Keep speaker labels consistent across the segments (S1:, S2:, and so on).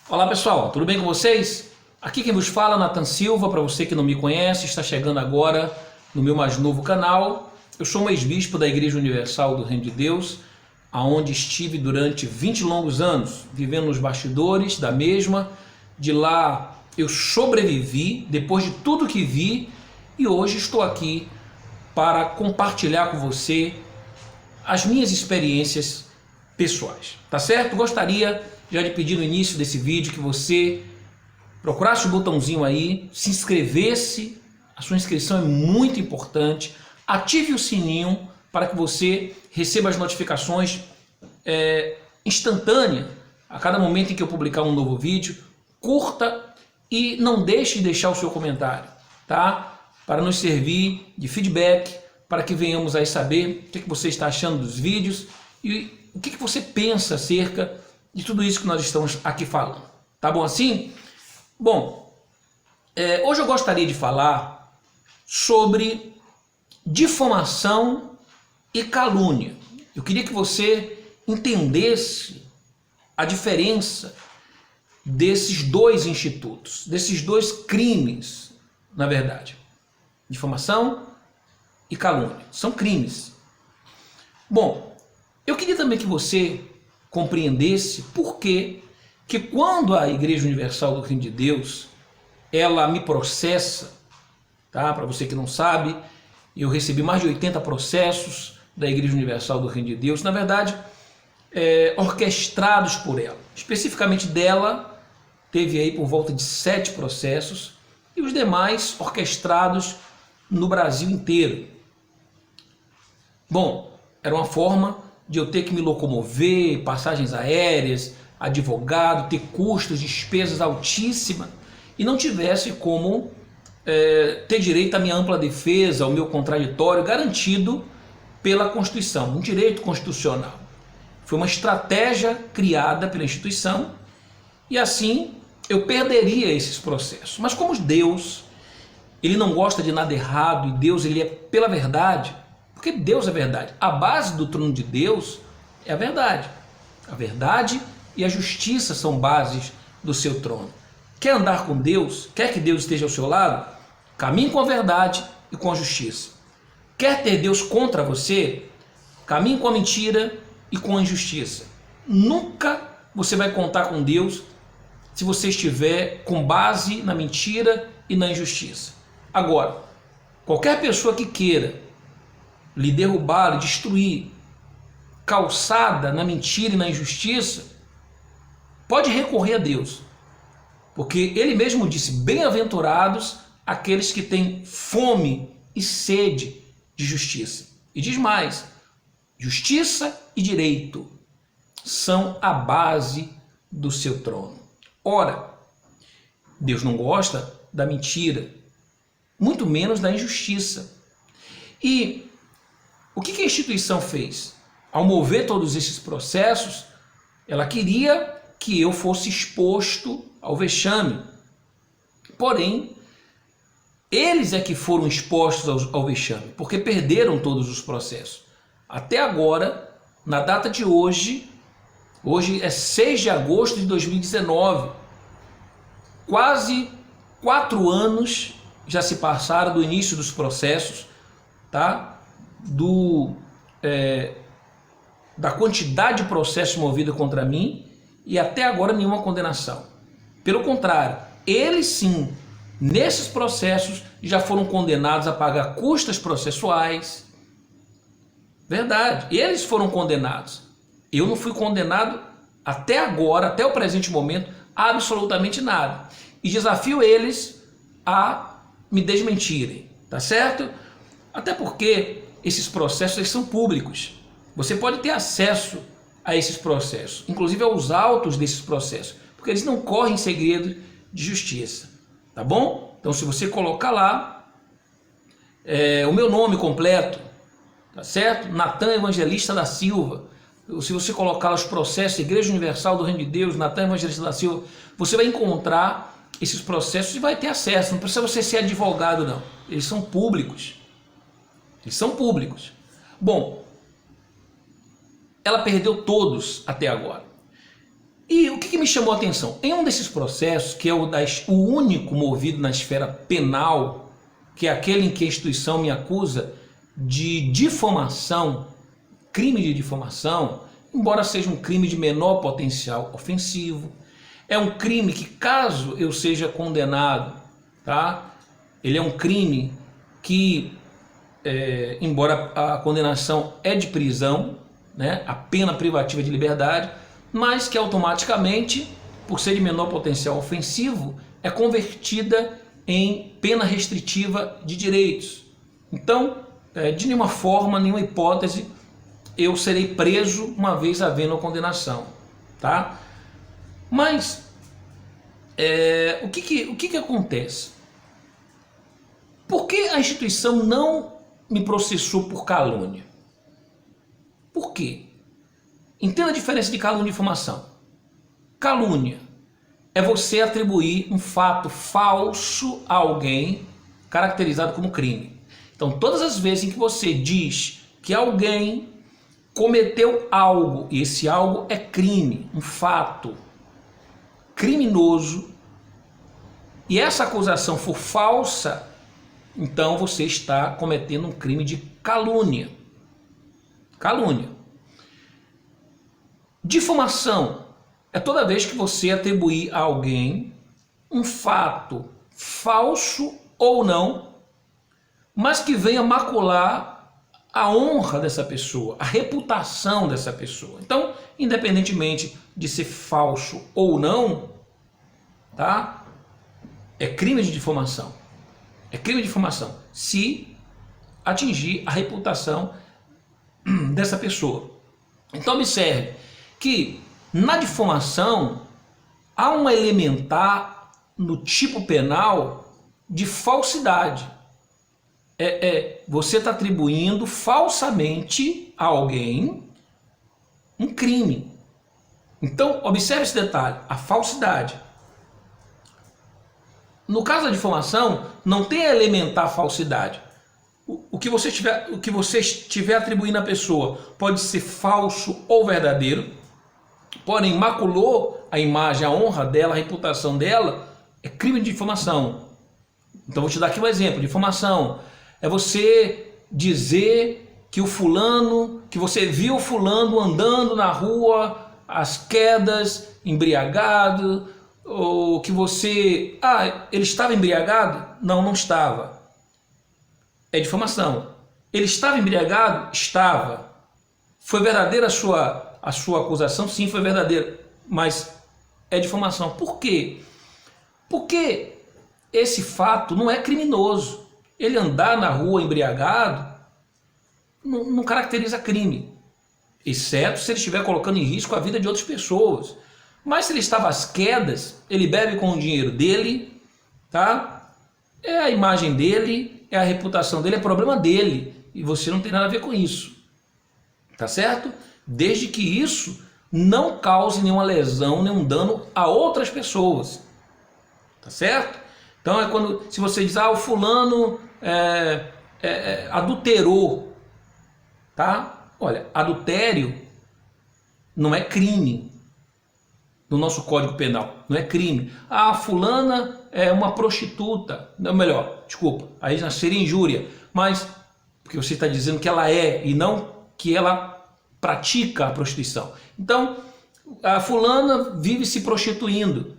S1: Olá pessoal, tudo bem com vocês? Aqui quem vos fala é Nathan Silva. Para você que não me conhece, está chegando agora no meu mais novo canal. Eu sou um ex-bispo da Igreja Universal do Reino de Deus, aonde estive durante 20 longos anos, vivendo nos bastidores da mesma. De lá eu sobrevivi, depois de tudo que vi, e hoje estou aqui para compartilhar com você as minhas experiências pessoais, tá certo? Gostaria já de pedir no início desse vídeo que você procurasse o botãozinho aí, se inscrevesse. A sua inscrição é muito importante. Ative o sininho para que você receba as notificações instantâneas a cada momento em que eu publicar um novo vídeo. Curta e não deixe de deixar o seu comentário, tá? Para nos servir de feedback, para que venhamos aí saber o que você está achando dos vídeos e o que você pensa acerca de tudo isso que nós estamos aqui falando. Tá bom assim? Bom, hoje eu gostaria de falar sobre difamação e calúnia. Eu queria que você entendesse a diferença desses dois institutos, desses dois crimes, na verdade. Difamação e calúnia. São crimes. Bom, eu queria também que você compreendesse por que quando a Igreja Universal do Reino de Deus ela me processa, tá? Para você que não sabe, eu recebi mais de 80 processos da Igreja Universal do Reino de Deus, na verdade, orquestrados por ela. Especificamente dela, teve aí por volta de 7 processos e os demais orquestrados no Brasil inteiro. Bom, era uma forma de eu ter que me locomover, passagens aéreas, advogado, ter custos, despesas altíssimas e não tivesse como ter direito à minha ampla defesa, ao meu contraditório garantido pela Constituição, um direito constitucional. Foi uma estratégia criada pela instituição e assim eu perderia esses processos. Mas como Deus, ele não gosta de nada errado e Deus ele é pela verdade, porque Deus é verdade. A base do trono de Deus é a verdade. A verdade e a justiça são bases do seu trono. Quer andar com Deus? Quer que Deus esteja ao seu lado? Caminhe com a verdade e com a justiça. Quer ter Deus contra você? Caminhe com a mentira e com a injustiça. Nunca você vai contar com Deus se você estiver com base na mentira e na injustiça. Agora, qualquer pessoa que queira lhe derrubar, lhe destruir, calçada na mentira e na injustiça, pode recorrer a Deus, porque ele mesmo disse: bem-aventurados aqueles que têm fome e sede de justiça. E diz mais: justiça e direito são a base do seu trono. Ora, Deus não gosta da mentira, muito menos da injustiça. E o que a instituição fez? Ao mover todos esses processos, ela queria que eu fosse exposto ao vexame. Porém, eles é que foram expostos ao vexame, porque perderam todos os processos. Até agora, na data de hoje é 6 de agosto de 2019, quase 4 anos já se passaram do início dos processos, tá? Da quantidade de processos movidos contra mim e até agora nenhuma condenação. Pelo contrário, eles sim, nesses processos, já foram condenados a pagar custas processuais. Verdade, eles foram condenados. Eu não fui condenado até agora, até o presente momento, absolutamente nada. E desafio eles a me desmentirem, tá certo? Até porque esses processos eles são públicos. Você pode ter acesso a esses processos, inclusive aos autos desses processos, porque eles não correm segredo de justiça, tá bom? Então, se você colocar lá o meu nome completo, tá certo? Nathan Evangelista da Silva. Se você colocar lá os processos Igreja Universal do Reino de Deus, Nathan Evangelista da Silva, você vai encontrar esses processos e vai ter acesso. Não precisa você ser advogado, não. Eles são públicos. Eles são públicos. Bom, ela perdeu todos até agora. E o que me chamou a atenção? Em um desses processos, que é o único movido na esfera penal, que é aquele em que a instituição me acusa de difamação, crime de difamação, embora seja um crime de menor potencial ofensivo, é um crime que, caso eu seja condenado, tá? Ele é um crime que, embora a condenação é de prisão, né? A pena privativa de liberdade, mas que automaticamente, por ser de menor potencial ofensivo, é convertida em pena restritiva de direitos. Então, de nenhuma forma, nenhuma hipótese, eu serei preso uma vez havendo a condenação, tá? Mas o que acontece? Por que a instituição não me processou por calúnia? Por quê? Entenda a diferença de calúnia e difamação. Calúnia é você atribuir um fato falso a alguém, caracterizado como crime. Então, todas as vezes em que você diz que alguém cometeu algo, e esse algo é crime, um fato criminoso, e essa acusação for falsa, então você está cometendo um crime de calúnia. Calúnia. Difamação é toda vez que você atribuir a alguém um fato falso ou não, mas que venha macular a honra dessa pessoa, a reputação dessa pessoa. Então, independentemente de ser falso ou não, tá? É crime de difamação. É crime de difamação se atingir a reputação dessa pessoa. Então, observe que na difamação há um elementar no tipo penal de falsidade. Você está atribuindo falsamente a alguém um crime. Então, observe esse detalhe, a falsidade. No caso da difamação, não tem a elementar falsidade. O que você estiver atribuindo à pessoa pode ser falso ou verdadeiro, porém maculou a imagem, a honra dela, a reputação dela, é crime de difamação. Então vou te dar aqui um exemplo. Difamação é você dizer que que você viu o fulano andando na rua às quedas, embriagado, ou que você... ele estava embriagado? Não, não estava. É difamação. Ele estava embriagado? Estava. Foi verdadeira a sua acusação? Sim, foi verdadeira. Mas é difamação. Por quê? Porque esse fato não é criminoso. Ele andar na rua embriagado não caracteriza crime. Exceto se ele estiver colocando em risco a vida de outras pessoas. Mas se ele estava às quedas, ele bebe com o dinheiro dele, tá? É a imagem dele, é a reputação dele, é problema dele. E você não tem nada a ver com isso. Tá certo? Desde que isso não cause nenhuma lesão, nenhum dano a outras pessoas. Tá certo? Então é quando, se você diz, o fulano adulterou, tá? Olha, adultério não é crime no nosso Código Penal, não é crime. Fulana é uma prostituta, não, melhor, desculpa, aí já seria injúria, mas porque você está dizendo que ela é e não que ela pratica a prostituição. Então, a fulana vive se prostituindo,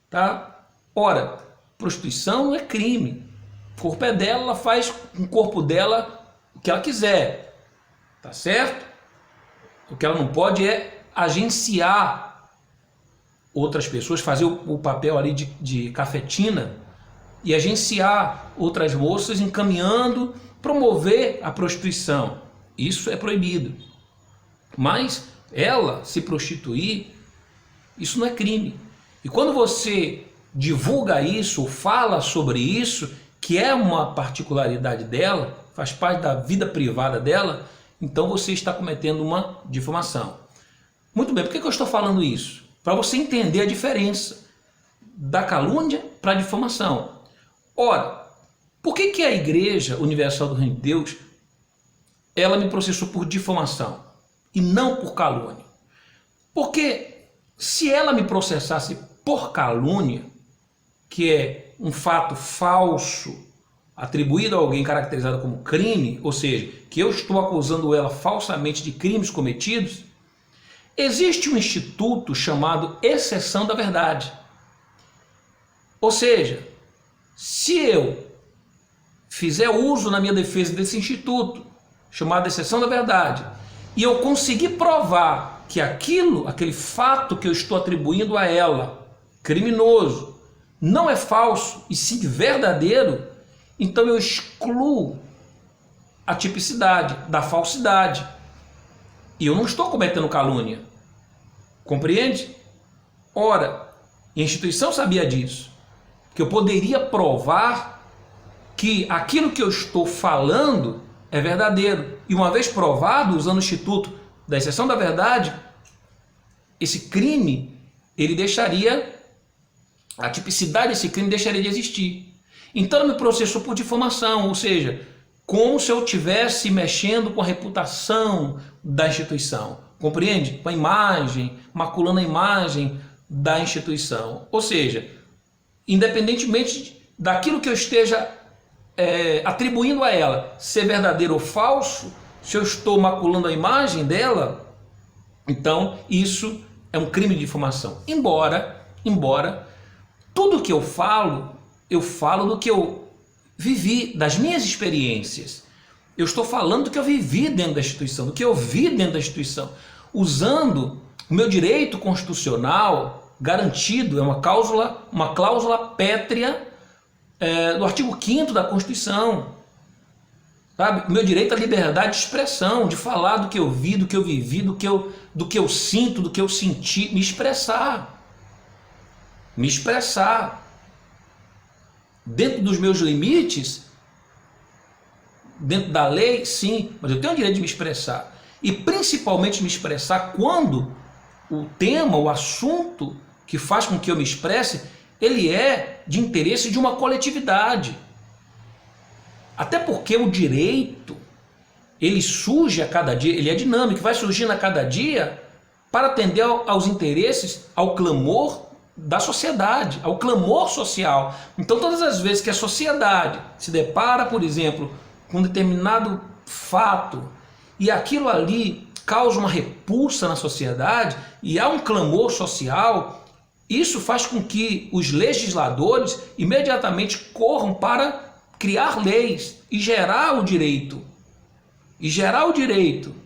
S1: tá? Ora, prostituição não é crime. O corpo é dela, ela faz com o corpo dela o que ela quiser, tá certo? O que ela não pode é agenciar outras pessoas, fazer o papel ali de cafetina e agenciar outras moças, encaminhando, promover a prostituição. Isso é proibido. Mas ela se prostituir, isso não é crime. E quando você divulga isso, ou fala sobre isso, que é uma particularidade dela, faz parte da vida privada dela, então você está cometendo uma difamação. Muito bem, por que eu estou falando isso? Para você entender a diferença da calúnia para a difamação. Ora, por que a Igreja Universal do Reino de Deus ela me processou por difamação e não por calúnia? Porque Se ela me processasse por calúnia, que é um fato falso atribuído a alguém caracterizado como crime, ou seja, que eu estou acusando ela falsamente de crimes cometidos, existe um instituto chamado exceção da verdade. Ou seja, se eu fizer uso na minha defesa desse instituto, chamado exceção da verdade, e eu conseguir provar que aquele fato que eu estou atribuindo a ela, criminoso, não é falso e sim verdadeiro, então eu excluo a tipicidade da falsidade. E eu não estou cometendo calúnia. Compreende? Ora, a instituição sabia disso, que eu poderia provar que aquilo que eu estou falando é verdadeiro. E uma vez provado, usando o instituto da exceção da verdade, esse crime, a tipicidade desse crime deixaria de existir. Então ele me processou por difamação, ou seja, como se eu estivesse mexendo com a reputação da instituição. Compreende? Com a imagem, maculando a imagem da instituição. Ou seja, independentemente daquilo que eu esteja atribuindo a ela ser verdadeiro ou falso, se eu estou maculando a imagem dela, então isso é um crime de difamação. Embora tudo que eu falo do que eu vivi, das minhas experiências. Eu estou falando do que eu vivi dentro da instituição, do que eu vi dentro da instituição, usando o meu direito constitucional garantido, é uma cláusula pétrea do artigo 5º da Constituição. Sabe? O meu direito à liberdade de expressão, de falar do que eu vi, do que eu vivi, do que eu sinto, do que eu senti, me expressar. Dentro dos meus limites, dentro da lei, sim, mas eu tenho o direito de me expressar. E principalmente me expressar quando o tema, o assunto que faz com que eu me expresse, ele é de interesse de uma coletividade. Até porque o direito, ele surge a cada dia, ele é dinâmico, vai surgindo a cada dia para atender aos interesses, ao clamor da sociedade, ao clamor social. Então todas as vezes que a sociedade se depara, por exemplo, com um determinado fato e aquilo ali causa uma repulsa na sociedade e há um clamor social, isso faz com que os legisladores imediatamente corram para criar leis e gerar o direito.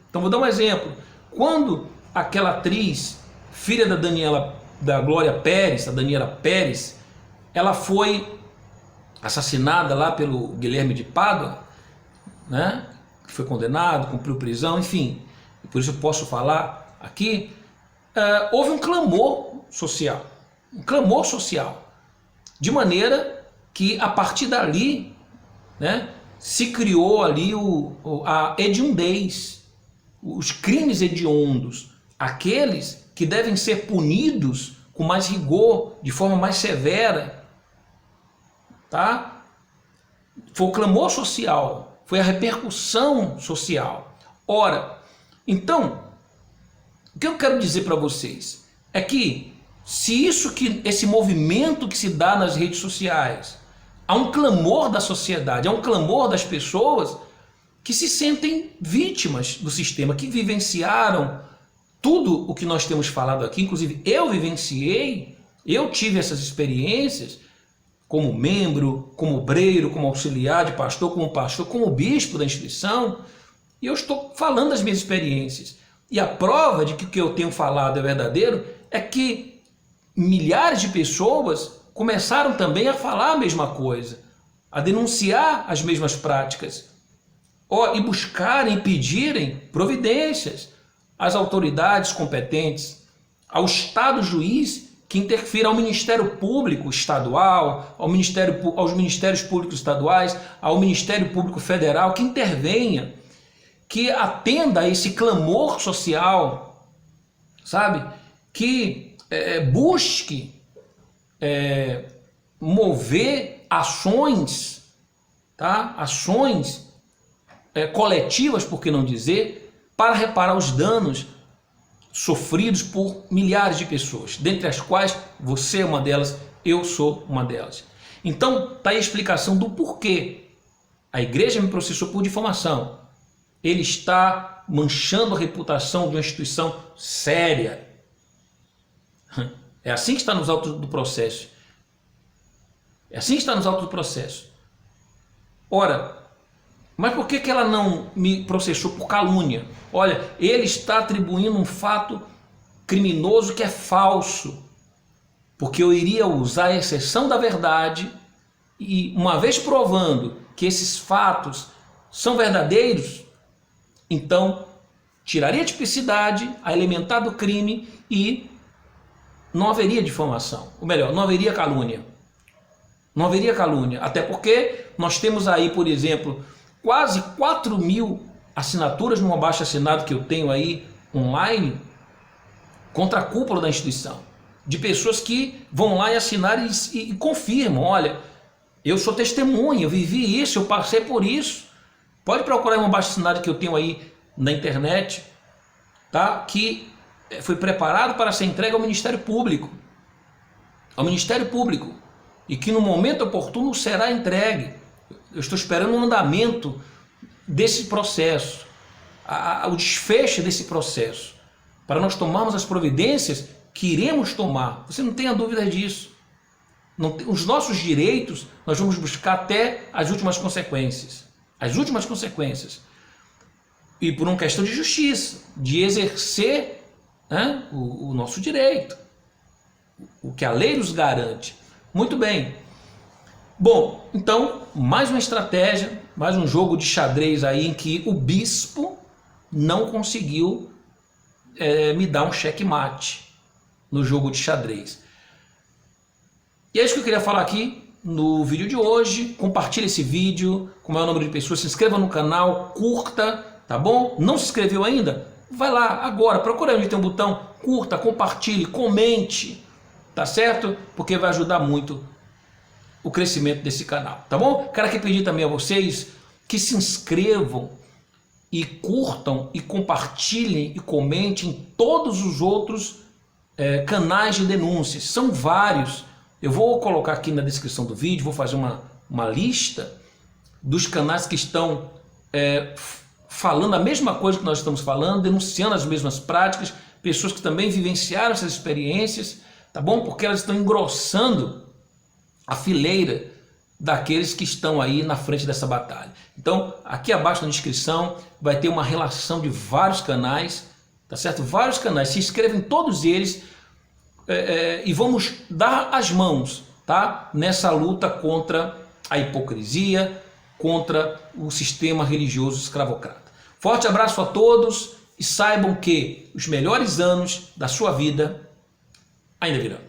S1: Então vou dar um exemplo. Quando aquela atriz, filha da Glória Pérez, a Daniela Pérez, ela foi assassinada lá pelo Guilherme de Pádua, né? Que foi condenado, cumpriu prisão, enfim, por isso eu posso falar aqui, houve um clamor social, de maneira que a partir dali, né, se criou ali a hedindez, os crimes hediondos, aqueles que devem ser punidos com mais rigor, de forma mais severa, tá? Foi o clamor social, foi a repercussão social. Ora, então, o que eu quero dizer para vocês é que esse movimento que se dá nas redes sociais, há um clamor da sociedade, há um clamor das pessoas que se sentem vítimas do sistema, que vivenciaram tudo o que nós temos falado aqui, inclusive eu vivenciei, eu tive essas experiências como membro, como obreiro, como auxiliar de pastor, como bispo da instituição, e eu estou falando das minhas experiências. E a prova de que o que eu tenho falado é verdadeiro é que milhares de pessoas começaram também a falar a mesma coisa, a denunciar as mesmas práticas, e buscarem, pedirem providências às autoridades competentes, ao Estado juiz que interfira, ao Ministério Público Estadual, aos Ministérios Públicos Estaduais, ao Ministério Público Federal, que intervenha, que atenda a esse clamor social, sabe? Que busque mover ações, tá? Ações coletivas, por que não dizer, para reparar os danos sofridos por milhares de pessoas, dentre as quais você é uma delas, eu sou uma delas. Então, está aí a explicação do porquê a igreja me processou por difamação. Ele está manchando a reputação de uma instituição séria. É assim que está nos autos do processo. É assim que está nos autos do processo. Ora, mas por que ela não me processou por calúnia? Olha, ele está atribuindo um fato criminoso que é falso. Porque eu iria usar a exceção da verdade e, uma vez provando que esses fatos são verdadeiros, então tiraria a tipicidade, a elementar do crime e não haveria difamação. Ou melhor, não haveria calúnia. Não haveria calúnia. Até porque nós temos aí, por exemplo, quase 4.000 assinaturas num abaixo-assinado que eu tenho aí online contra a cúpula da instituição. De pessoas que vão lá e assinar e confirmam, olha, eu sou testemunha, eu vivi isso, eu passei por isso. Pode procurar um abaixo-assinado que eu tenho aí na internet, tá? Que foi preparado para ser entregue ao Ministério Público. Ao Ministério Público. E que no momento oportuno será entregue. Eu estou esperando o andamento desse processo, o desfecho desse processo, para nós tomarmos as providências que iremos tomar. Você não tenha dúvida disso. Os nossos direitos nós vamos buscar até as últimas consequências. As últimas consequências. E por uma questão de justiça, de exercer, né, o nosso direito. O que a lei nos garante. Muito bem. Bom, então, mais uma estratégia, mais um jogo de xadrez aí em que o bispo não conseguiu me dar um checkmate no jogo de xadrez. E é isso que eu queria falar aqui no vídeo de hoje. Compartilhe esse vídeo com o maior número de pessoas, se inscreva no canal, curta, tá bom? Não se inscreveu ainda? Vai lá agora, procura onde tem um botão, curta, compartilhe, comente, tá certo? Porque vai ajudar muito o crescimento desse canal, tá bom? Quero aqui pedir também a vocês que se inscrevam e curtam e compartilhem e comentem em todos os outros canais de denúncias. São vários. Eu vou colocar aqui na descrição do vídeo, vou fazer uma lista dos canais que estão falando a mesma coisa que nós estamos falando, denunciando as mesmas práticas, pessoas que também vivenciaram essas experiências, tá bom? Porque elas estão engrossando a fileira daqueles que estão aí na frente dessa batalha. Então, aqui abaixo na descrição vai ter uma relação de vários canais, tá certo? Vários canais, se inscrevem em todos eles e vamos dar as mãos, tá? Nessa luta contra a hipocrisia, contra o sistema religioso escravocrata. Forte abraço a todos e saibam que os melhores anos da sua vida ainda virão.